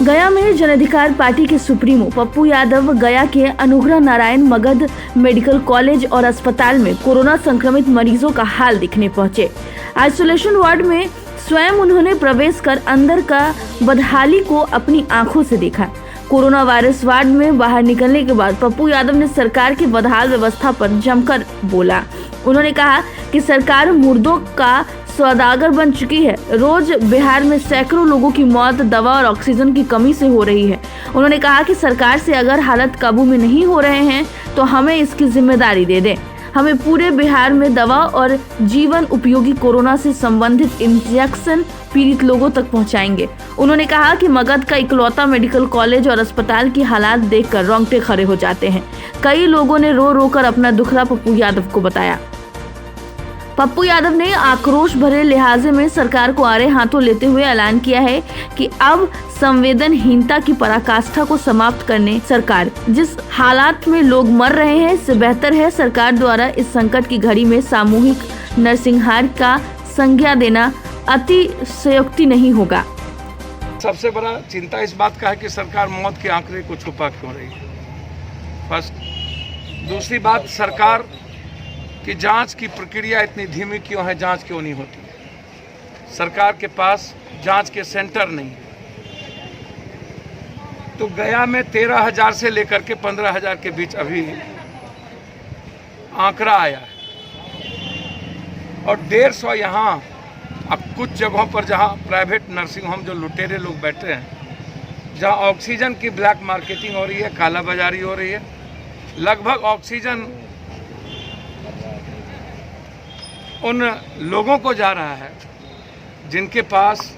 गया में जन अधिकार पार्टी के सुप्रीमो पप्पू यादव गया के अनुग्रह नारायण मगध मेडिकल कॉलेज और अस्पताल में कोरोना संक्रमित मरीजों का हाल देखने पहुंचे। आइसोलेशन वार्ड में स्वयं उन्होंने प्रवेश कर अंदर का बदहाली को अपनी आंखों से देखा। कोरोना वायरस वार्ड में बाहर निकलने के बाद पप्पू यादव ने सरकार की बदहाल व्यवस्था पर जमकर बोला। उन्होंने कहा कि सरकार मुर्दों का सौदागर बन चुकी है। रोज बिहार में सैकड़ों लोगों की मौत दवा और ऑक्सीजन की कमी से हो रही है। उन्होंने कहा कि सरकार से अगर हालात काबू में नहीं हो रहे हैं तो हमें इसकी जिम्मेदारी दे दें। हमें पूरे बिहार में दवा और जीवन उपयोगी कोरोना से संबंधित इंजेक्शन पीड़ित लोगों तक पहुंचाएंगे। उन्होंने कहा कि मगध का इकलौता मेडिकल कॉलेज और अस्पताल की हालात देखकर रोंगटे खड़े हो जाते हैं। कई लोगों ने रो रो कर अपना दुखड़ा पप्पू यादव को बताया। पप्पू यादव ने आक्रोश भरे लिहाजे में सरकार को आड़े हाथों लेते हुए ऐलान किया है कि अब संवेदनहीनता की पराकाष्ठा को समाप्त करने सरकार जिस हालात में लोग मर रहे हैं इससे बेहतर है सरकार द्वारा इस संकट की घड़ी में सामूहिक नरसंहार का संज्ञा देना अतिशयोक्ति नहीं होगा। सबसे बड़ा चिंता इस बात का है कि सरकार मौत के आंकड़े को छुपा क्यों रही है। फर्स्ट। दूसरी बात, सरकार कि जांच की प्रक्रिया इतनी धीमी क्यों है, जांच क्यों नहीं होती। सरकार के पास जांच के सेंटर नहीं है। तो गया में 13,000 से लेकर के 15,000 के बीच अभी आंकड़ा आया है और 150 यहाँ। अब कुछ जगहों पर जहाँ प्राइवेट नर्सिंग होम जो लुटेरे लोग बैठे हैं, जहाँ ऑक्सीजन की ब्लैक मार्केटिंग हो रही है, कालाबाजारी हो रही है, लगभग ऑक्सीजन उन लोगों को जा रहा है जिनके पास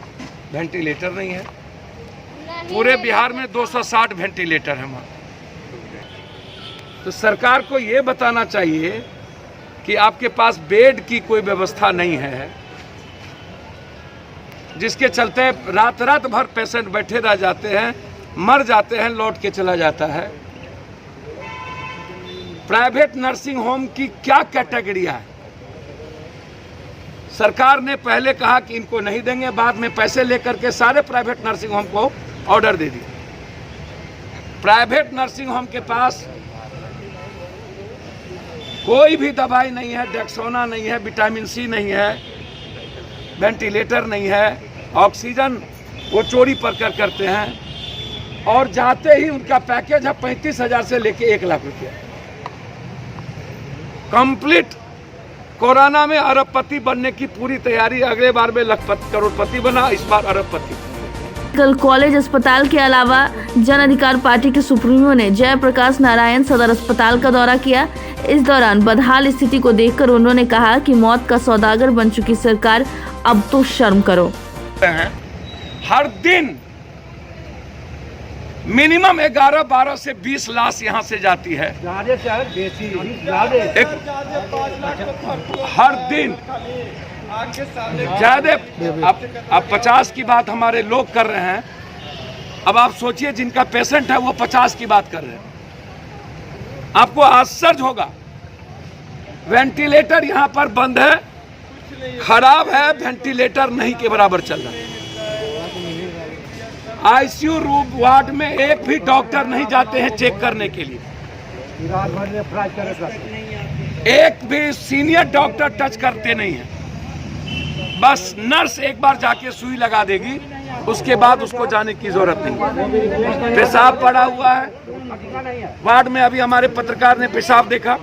वेंटिलेटर नहीं है। पूरे बिहार में 260 वेंटिलेटर है वहाँ। तो सरकार को ये बताना चाहिए कि आपके पास बेड की कोई व्यवस्था नहीं है, जिसके चलते रात रात भर पेशेंट बैठे रह जाते हैं, मर जाते हैं, लौट के चला जाता है। प्राइवेट नर्सिंग होम की क्या कैटेगरी है? सरकार ने पहले कहा कि इनको नहीं देंगे, बाद में पैसे लेकर के सारे प्राइवेट नर्सिंग होम को ऑर्डर दे दिए। प्राइवेट नर्सिंग होम के पास कोई भी दवाई नहीं है, डेक्सोना नहीं है, विटामिन सी नहीं है, वेंटिलेटर नहीं है, ऑक्सीजन वो चोरी पर करते हैं और जाते ही उनका पैकेज है 35,000 से लेके 1 लाख रुपया। कंप्लीट कोरोना में अरबपति बनने की पूरी तैयारी। अगले बार में लखपति करोड़पति बना, इस बार अरबपति। मेडिकल कॉलेज अस्पताल के अलावा जन अधिकार पार्टी के सुप्रीमो ने जयप्रकाश नारायण सदर अस्पताल का दौरा किया। इस दौरान बदहाल स्थिति को देखकर उन्होंने कहा कि मौत का सौदागर बन चुकी सरकार, अब तो शर्म करो। हर दिन मिनिमम 11-12 से 20 लाश यहाँ से जाती है हर दिन। ज्यादा अब 50 की बात हमारे लोग कर रहे हैं। अब आप सोचिए जिनका पेशेंट है वो 50 की बात कर रहे हैं। आपको आश्चर्य होगा, वेंटिलेटर यहाँ पर बंद है, खराब है, वेंटिलेटर नहीं के बराबर चल रहा है। आईसीयू रूम वार्ड में एक भी डॉक्टर नहीं जाते हैं चेक करने के लिए। एक भी सीनियर डॉक्टर टच करते नहीं है। बस नर्स एक बार जाके सुई लगा देगी, उसके बाद उसको जाने की जरूरत नहीं। पेशाब पड़ा हुआ है वार्ड में। अभी हमारे पत्रकार ने पेशाब देखा,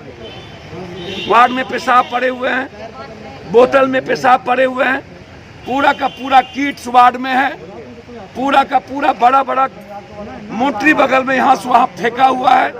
वार्ड में पेशाब पड़े हुए हैं, बोतल में पेशाब पड़े हुए हैं। पूरा का पूरा किट्स वार्ड में है, पूरा का पूरा बड़ा बड़ा मोटरी बगल में यहाँ से वहाँ फेंका हुआ है।